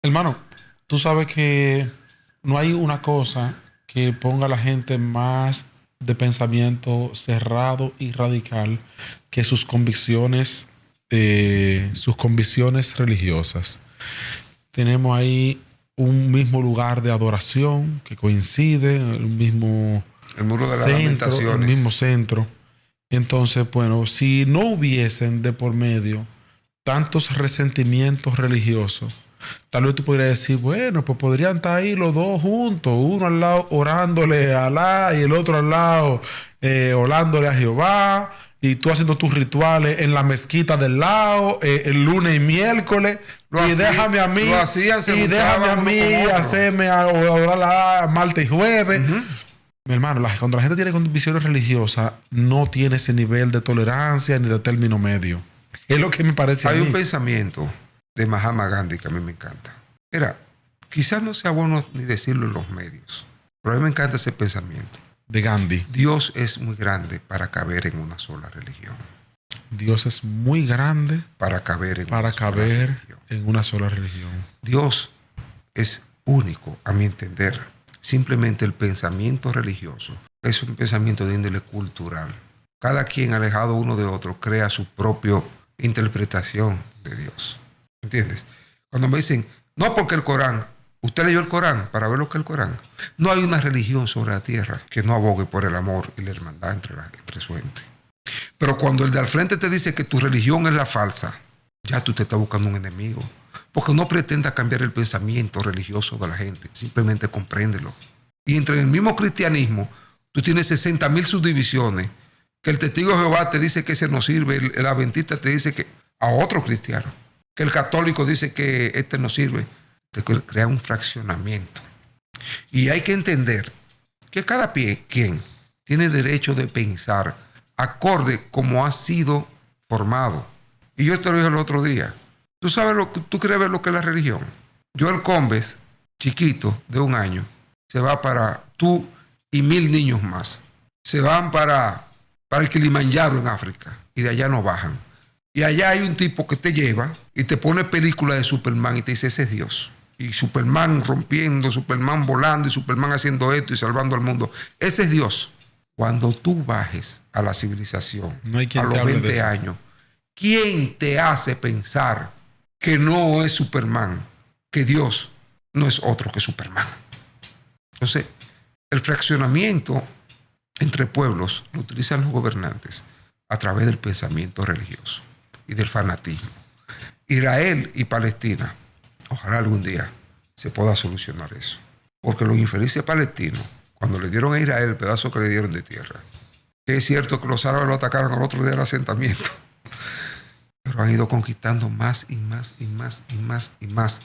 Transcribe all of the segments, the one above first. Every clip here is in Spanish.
Hermano, tú sabes que no hay una cosa que ponga a la gente más de pensamiento cerrado y radical que sus convicciones religiosas. Tenemos ahí un mismo lugar de adoración que coincide, el mismo El muro de las centro, el mismo lamentaciones. centro. Entonces, bueno, si no hubiesen de por medio tantos resentimientos religiosos, tal vez tú podrías decir, bueno, pues podrían estar ahí los dos juntos, uno al lado orándole a Alá y el otro al lado orándole a Jehová, y tú haciendo tus rituales en la mezquita del lado, el lunes y miércoles, Lo y hacían, déjame a mí, lo hacían, se y déjame a juntaban uno mí con otro. hacerme orar a martes y jueves. Ujú. Mi hermano, cuando la gente tiene convicciones religiosas, no tiene ese nivel de tolerancia ni de término medio. Es lo que me parece a Hay un mí. pensamiento de Mahatma Gandhi que a mí me encanta. Mira, quizás no sea bueno ni decirlo en los medios, pero a mí me encanta ese pensamiento. De Gandhi. Dios es muy grande para caber en una sola religión. Dios es muy grande Para caber en para una sola caber religión. en una sola religión. Dios es único, a mi entender. Simplemente el pensamiento religioso es un pensamiento de índole cultural. Cada quien, alejado uno de otro, crea su propia interpretación de Dios. ¿Entiendes? Cuando me dicen, no porque el Corán, usted leyó el Corán para ver lo que es el Corán. No hay una religión sobre la tierra que no abogue por el amor y la hermandad entre su gente. Pero cuando el de al frente te dice que tu religión es la falsa, ya tú te estás buscando un enemigo. Porque no pretenda cambiar el pensamiento religioso de la gente, simplemente compréndelo. Y entre el mismo cristianismo, tú tienes 60,000 subdivisiones, que el testigo de Jehová te dice que ese no sirve, el adventista te dice que a otro cristiano, que el católico dice que este no sirve, te crea un fraccionamiento. Y hay que entender que cada quien tiene derecho de pensar acorde como ha sido formado. Y yo te lo dije el otro día. ¿Tú sabes tú quieres ver lo que es la religión? Joel Combes, chiquito, de 1 año, se va para tú y 1,000 niños más. Se van para el Kilimanjaro en África y de allá no bajan. Y allá hay un tipo que te lleva y te pone películas de Superman y te dice, ese es Dios. Y Superman rompiendo, Superman volando y Superman haciendo esto y salvando al mundo. Ese es Dios. Cuando tú bajes a la civilización No hay quien a te los hable de 20 eso. años, ¿quién te hace pensar que no es Superman, que Dios no es otro que Superman? Entonces, el fraccionamiento entre pueblos lo utilizan los gobernantes a través del pensamiento religioso y del fanatismo. Israel y Palestina, ojalá algún día se pueda solucionar eso. Porque los infelices palestinos, cuando le dieron a Israel el pedazo que le dieron de tierra, que es cierto que los árabes lo atacaron al otro día del asentamiento, pero han ido conquistando más y más y más y más y más.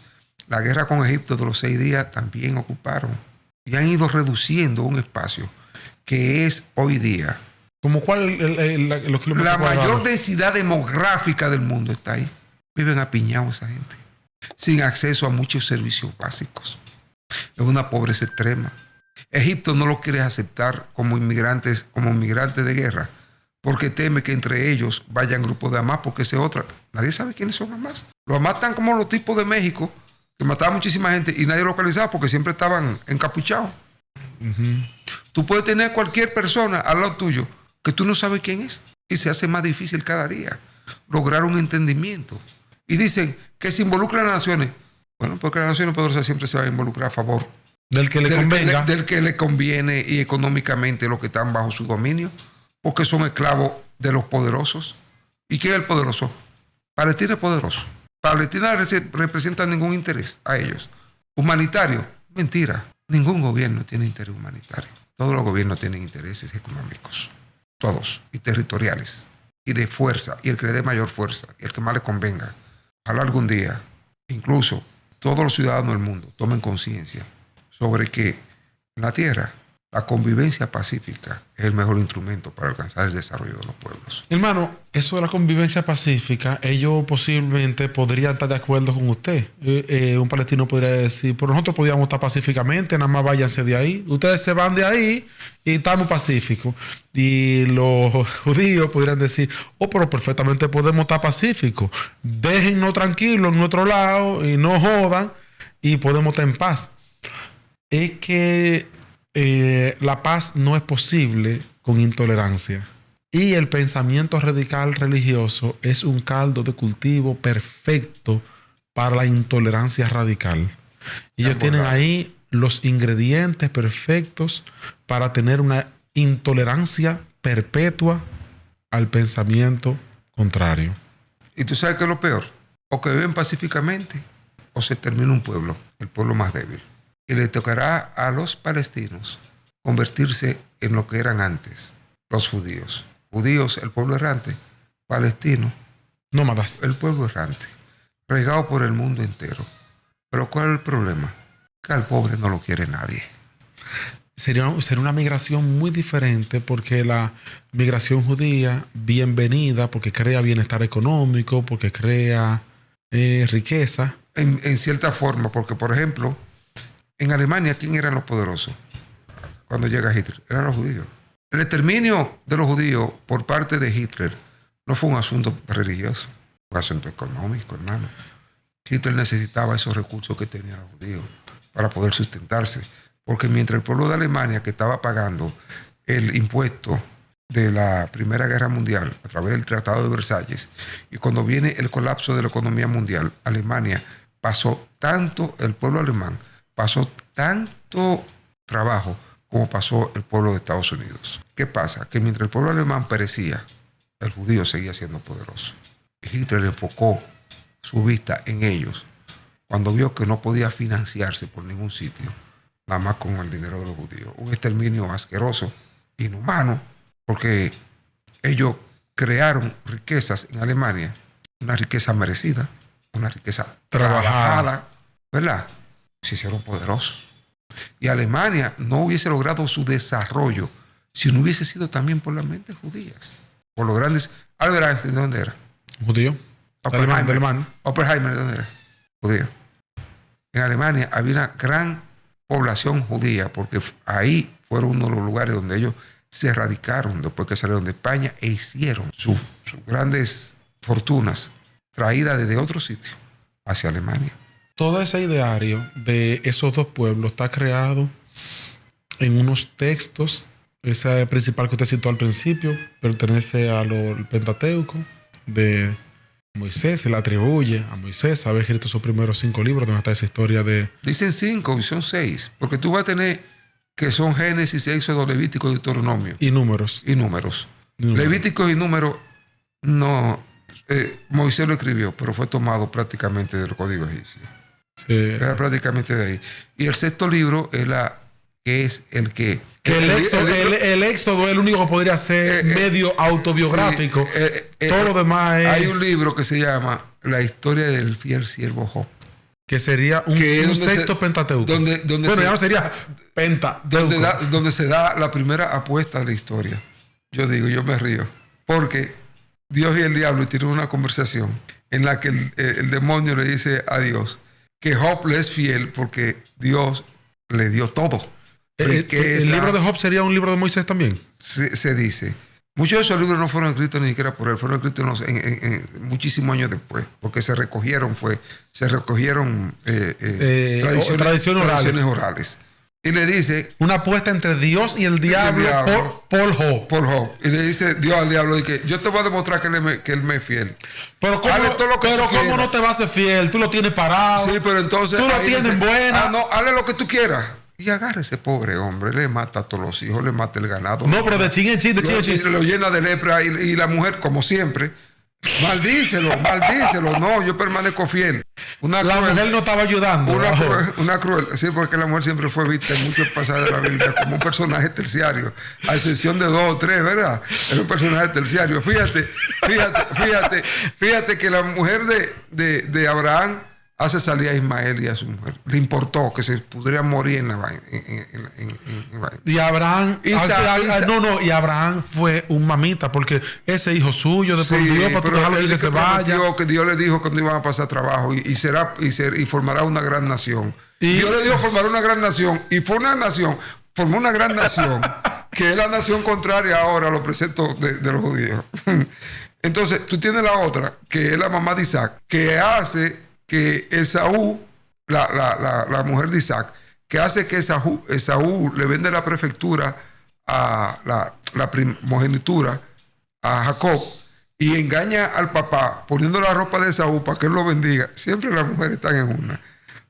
La guerra con Egipto de los 6 días también ocuparon y han ido reduciendo un espacio que es hoy día ¿Como cuál los kilómetros la mayor cuadrados? densidad demográfica del mundo está ahí. Viven apiñados esa gente, sin acceso a muchos servicios básicos. Es una pobreza extrema. Egipto no lo quiere aceptar como inmigrantes de guerra, porque teme que entre ellos vayan grupos de Hamas, porque esa es otra. Nadie sabe quiénes son Hamas. Los Hamas están como los tipos de México, que mataban muchísima gente y nadie localizaba porque siempre estaban encapuchados. Tú puedes tener cualquier persona al lado tuyo que tú no sabes quién es y se hace más difícil cada día lograr un entendimiento. Y dicen que se involucran las naciones. Bueno, porque las naciones poderosas siempre se van a involucrar a favor Del que le convenga. del que le conviene y económicamente los que están bajo su dominio, porque son esclavos de los poderosos. ¿Y quién es el poderoso? Palestina es poderoso. Palestina no representa ningún interés a ellos. Humanitario, mentira. Ningún gobierno tiene interés humanitario. Todos los gobiernos tienen intereses económicos. Todos. Y territoriales. Y de fuerza. Y el que le dé mayor fuerza. Y el que más le convenga. Ojalá algún día, incluso todos los ciudadanos del mundo tomen conciencia sobre que en la tierra la convivencia pacífica es el mejor instrumento para alcanzar el desarrollo de los pueblos. Hermano, eso de la convivencia pacífica, ellos posiblemente podrían estar de acuerdo con usted. Un palestino podría decir, pues nosotros podíamos estar pacíficamente, nada más váyanse de ahí. Ustedes se van de ahí y estamos pacíficos. Y los judíos podrían decir, oh, pero perfectamente podemos estar pacíficos. Déjennos tranquilos en nuestro lado y no jodan. y podemos estar en paz. Es que la paz no es posible con intolerancia. Y el pensamiento radical religioso es un caldo de cultivo perfecto para la intolerancia radical. Ellos tienen ahí los ingredientes perfectos para tener una intolerancia perpetua al pensamiento contrario. ¿Y tú sabes qué es lo peor? O que viven pacíficamente o se termina un pueblo, el pueblo más débil. Y le tocará a los palestinos convertirse en lo que eran antes los judíos. Judíos, el pueblo errante. Palestinos, Nómadas. el pueblo errante. Regado por el mundo entero. Pero ¿cuál es el problema? Que al pobre no lo quiere nadie. Sería una migración muy diferente, porque la migración judía, bienvenida, porque crea bienestar económico, porque crea riqueza. En cierta forma, porque por ejemplo, en Alemania, ¿quién eran los poderosos cuando llega Hitler? Eran los judíos. El exterminio de los judíos por parte de Hitler no fue un asunto religioso, fue un asunto económico, hermano. Hitler necesitaba esos recursos que tenían los judíos para poder sustentarse, porque mientras el pueblo de Alemania, que estaba pagando el impuesto de la Primera Guerra Mundial a través del Tratado de Versalles, y cuando viene el colapso de la economía mundial, Alemania pasó tanto, el pueblo alemán pasó tanto trabajo como pasó el pueblo de Estados Unidos. ¿Qué pasa? Que mientras el pueblo alemán perecía, el judío seguía siendo poderoso. Y Hitler enfocó su vista en ellos cuando vio que no podía financiarse por ningún sitio, nada más con el dinero de los judíos. Un exterminio asqueroso, inhumano, porque ellos crearon riquezas en Alemania, una riqueza merecida, una riqueza trabajada, ¿verdad? Se hicieron poderosos. Y Alemania no hubiese logrado su desarrollo si no hubiese sido también por las mentes judías, por los grandes. Albert Einstein, ¿de dónde era? Judío. Alemán. Oppenheimer, ¿de dónde era? Judío. En Alemania había una gran población judía, porque ahí fueron uno de los lugares donde ellos se radicaron después que salieron de España e hicieron sus grandes fortunas traídas desde otro sitio hacia Alemania. Todo ese ideario de esos dos pueblos está creado en unos textos. Ese principal que usted citó al principio pertenece al Pentateuco de Moisés. Se le atribuye a Moisés haber escrito sus primeros 5 libros, donde está esa historia de... Dicen 5, son 6, porque tú vas a tener que son Génesis, Éxodo, Levítico, Deuteronomio. Y números. Levíticos y números, no, Moisés lo escribió, pero fue tomado prácticamente del código egipcio. Sí. Era prácticamente de ahí. Y el 6º libro es el que... el Éxodo es el único que podría ser medio autobiográfico. Todo lo demás es... Hay un libro que se llama La historia del fiel siervo Job. Que sería un sexto Pentateuco. Bueno, ya no sería Pentateuco. Donde se da la primera apuesta de la historia. Yo me río. Porque Dios y el diablo tienen una conversación en la que el demonio le dice a Dios que Job le es fiel porque Dios le dio todo. ¿El libro de Job sería un libro de Moisés también? Se dice. Muchos de esos libros no fueron escritos ni siquiera por él, fueron escritos en muchísimos años después, porque se recogieron tradiciones orales. Y le dice... Una apuesta entre Dios y el diablo por Job. Por Job. Y le dice Dios al diablo, que yo te voy a demostrar que él me es fiel. Pero ¿cómo no te va a ser fiel? Tú lo tienes parado. Sí, pero entonces... Tú lo tienes buena. No, hazle lo que tú quieras. Y agarra ese pobre hombre, le mata a todos los hijos, le mata el ganado. No, pero de chin en chin, Lo llena de lepra y la mujer, como siempre, maldícelo. No, yo permanezco fiel. La mujer no estaba ayudando. Una cruel. Sí, porque la mujer siempre fue vista en muchos pasajes de la Biblia como un personaje terciario, a excepción de 2 o 3, ¿verdad? Era un personaje terciario. Fíjate que la mujer de Abraham hace salir a Ismael y a su mujer. Le importó que se pudieran morir en la vaina. Y Abraham... Y Abraham fue un mamita, porque ese hijo suyo de por Dios para dejarlo que se vaya. Que Dios le dijo que no iban a pasar trabajo y formará una gran nación. Dios le dijo formar una gran nación y formó una gran nación que es la nación contraria ahora a los preceptos de los judíos. Entonces, tú tienes la otra, que es la mamá de Isaac, que hace que Esaú la mujer de Isaac, que hace que Esaú le vende la prefectura a la primogenitura a Jacob y engaña al papá poniendo la ropa de Esaú para que él lo bendiga. Siempre las mujeres están en una.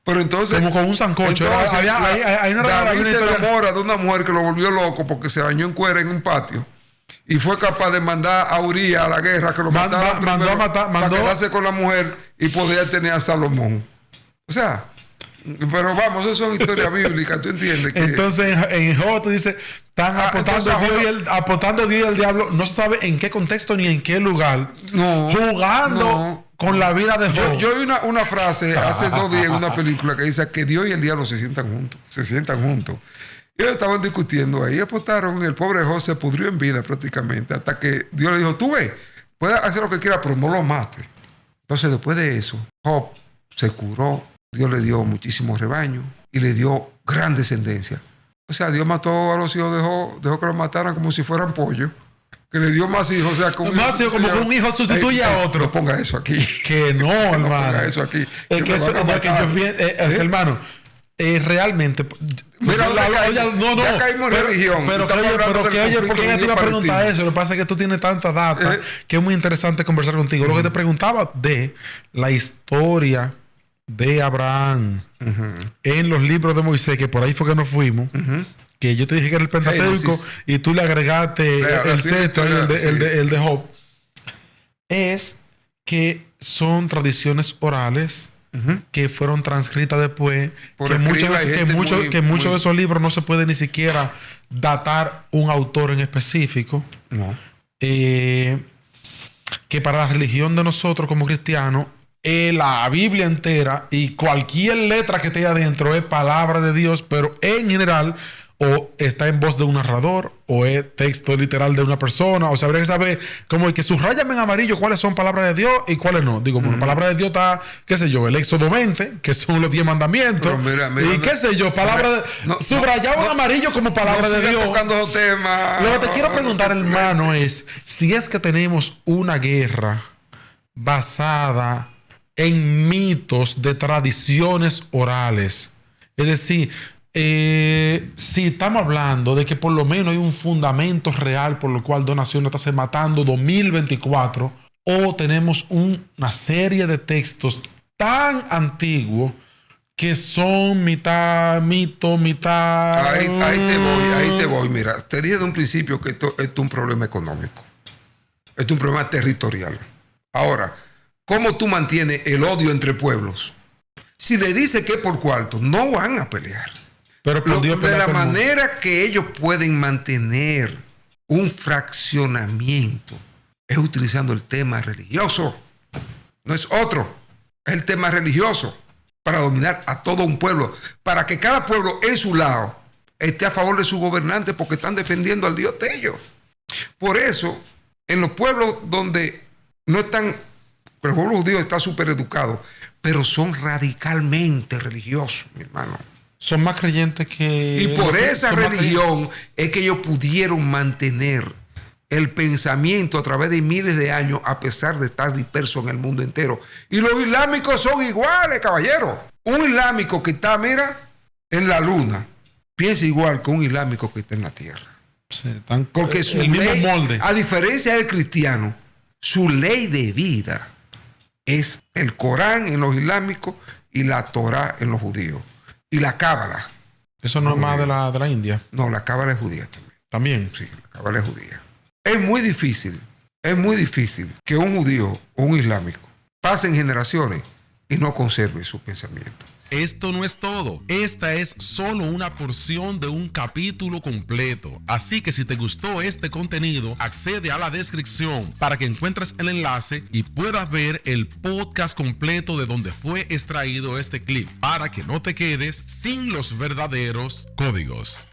Pero entonces, como con un sancocho. David se enamora de una mujer que lo volvió loco porque se bañó en cuera en un patio y fue capaz de mandar a Urías a la guerra, que lo matara primero para quedarse con la mujer y poder tener a Salomón. O sea, pero vamos, eso son historias bíblicas, ¿tú entiendes? Que... Entonces en Job tú dices, están apostando Dios y el diablo, no se sabe en qué contexto ni en qué lugar, jugando con la vida de Job. Yo oí una frase hace 2 días en una película que dice que Dios y el diablo se sientan juntos. Y ellos estaban discutiendo ahí, apostaron, el pobre Job se pudrió en vida prácticamente, hasta que Dios le dijo, tú ves, puedes hacer lo que quieras, pero no lo mates. Entonces después de eso, Job se curó, Dios le dio muchísimos rebaños y le dio gran descendencia. O sea, Dios mató a los hijos de Job, dejó que los mataran como si fueran pollos, que le dio más hijos. O sea, como que un hijo sustituye a otro. No ponga eso aquí. Que no, hermano. No ponga eso aquí. Hermano, realmente... Mira, ya caímos en religión. Pero ¿por qué te iba a preguntar eso? Lo que pasa es que tú tienes tanta data que es muy interesante conversar contigo. Lo que te preguntaba de la historia de Abraham en los libros de Moisés, que por ahí fue que nos fuimos, que yo te dije que era el Pentateuco y tú le agregaste el sexto, el de Job, es que son tradiciones orales que fueron transcritas después, que muchos de esos libros no se puede ni siquiera datar un autor en específico. No. Que para la religión de nosotros como cristianos, la Biblia entera y cualquier letra que esté adentro es palabra de Dios, pero en general o está en voz de un narrador o es texto literal de una persona. O sea, habría que saber como que subrayame en amarillo cuáles son palabras de Dios y cuáles no. Digo, bueno, palabra de Dios está, qué sé yo, el Éxodo 20, que son los 10 mandamientos. Mira, y qué sé yo, palabra subrayado en amarillo como palabra de Dios. Tocando temas. Lo que te quiero preguntar, hermano, es si es que tenemos una guerra basada en mitos de tradiciones orales. Es decir, si estamos hablando de que por lo menos hay un fundamento real por lo cual dos naciones están matando 2024, o tenemos una serie de textos tan antiguos que son mitad mito, mitad... Ahí te voy. Mira, te dije de un principio que esto es un problema económico. Esto es un problema territorial. Ahora, ¿cómo tú mantienes el odio entre pueblos? Si le dices que es por cuarto, no van a pelear. Pero de la manera que ellos pueden mantener un fraccionamiento es utilizando el tema religioso. No es otro. Es el tema religioso para dominar a todo un pueblo. Para que cada pueblo en su lado esté a favor de su gobernante porque están defendiendo al Dios de ellos. Por eso, en los pueblos donde no están... El pueblo judío está súper educado, pero son radicalmente religiosos, mi hermano. Son más creyentes que... Y por esa religión es que ellos pudieron mantener el pensamiento a través de miles de años a pesar de estar dispersos en el mundo entero. Y los islámicos son iguales, caballero. Un islámico que está, mira, en la luna, piensa igual que un islámico que está en la tierra. Sí, porque su ley, molde. A diferencia del cristiano, su ley de vida es el Corán en los islámicos y la Torá en los judíos. Y la Cábala. ¿Eso no es más de la India? No, la Cábala es judía también. ¿También? Sí, la Cábala es judía. Es muy difícil que un judío o un islámico pasen generaciones y no conserve su pensamiento. Esto no es todo. Esta es solo una porción de un capítulo completo. Así que si te gustó este contenido, accede a la descripción para que encuentres el enlace y puedas ver el podcast completo de donde fue extraído este clip, para que no te quedes sin los verdaderos códigos.